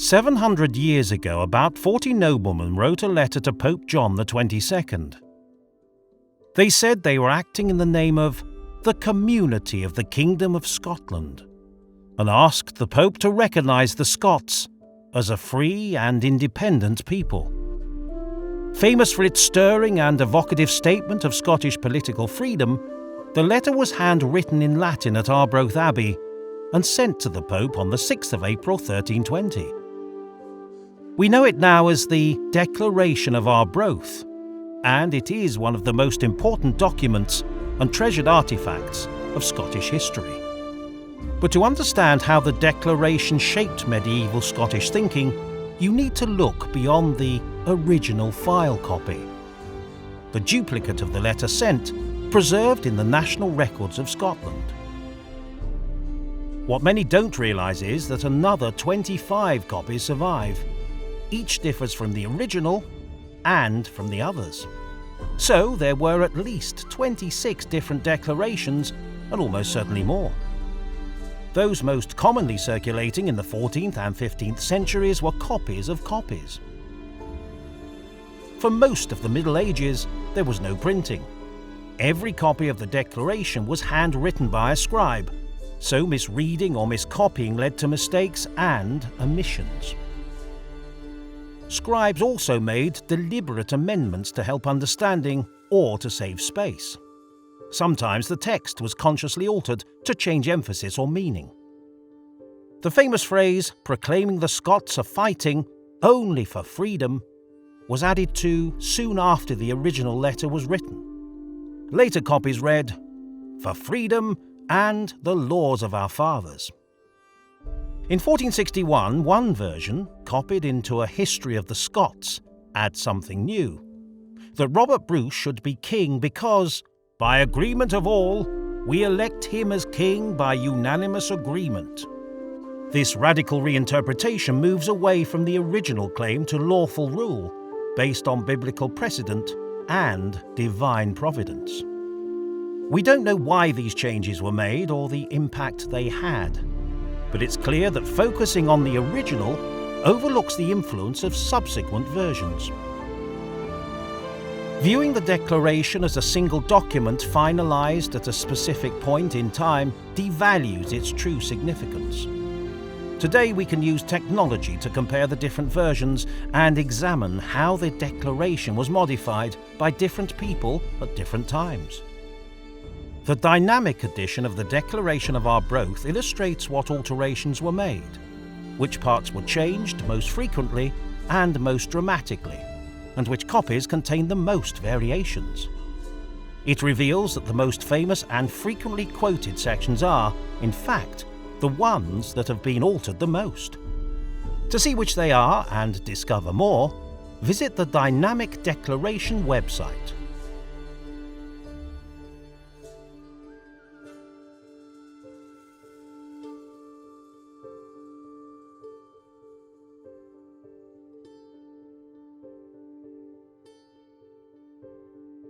700 years ago, about 40 noblemen wrote a letter to Pope John XXII. They said they were acting in the name of the community of the Kingdom of Scotland and asked the Pope to recognise the Scots as a free and independent people. Famous for its stirring and evocative statement of Scottish political freedom, the letter was handwritten in Latin at Arbroath Abbey and sent to the Pope on the 6th of April 1320. We know it now as the Declaration of Arbroath, and it is one of the most important documents and treasured artefacts of Scottish history. But to understand how the Declaration shaped medieval Scottish thinking, you need to look beyond the original file copy. The duplicate of the letter sent, preserved in the National Records of Scotland. What many don't realise is that another 25 copies survive. Each differs from the original and from the others. So there were at least 26 different declarations, and almost certainly more. Those most commonly circulating in the 14th and 15th centuries were copies of copies. For most of the Middle Ages, there was no printing. Every copy of the Declaration was handwritten by a scribe, so misreading or miscopying led to mistakes and omissions. Scribes also made deliberate amendments to help understanding or to save space. Sometimes the text was consciously altered to change emphasis or meaning. The famous phrase, proclaiming the Scots are fighting only for freedom, was added to soon after the original letter was written. Later copies read, for freedom and the laws of our fathers. In 1461, one version, copied into a history of the Scots, adds something new: that Robert Bruce should be king because, by agreement of all, we elect him as king by unanimous agreement. This radical reinterpretation moves away from the original claim to lawful rule, based on biblical precedent and divine providence. We don't know why these changes were made or the impact they had, but it's clear that focusing on the original overlooks the influence of subsequent versions. Viewing the Declaration as a single document finalised at a specific point in time devalues its true significance. Today we can use technology to compare the different versions and examine how the Declaration was modified by different people at different times. The dynamic edition of the Declaration of Arbroath illustrates what alterations were made, which parts were changed most frequently and most dramatically, and which copies contain the most variations. It reveals that the most famous and frequently quoted sections are, in fact, the ones that have been altered the most. To see which they are and discover more, visit the Dynamic Declaration website.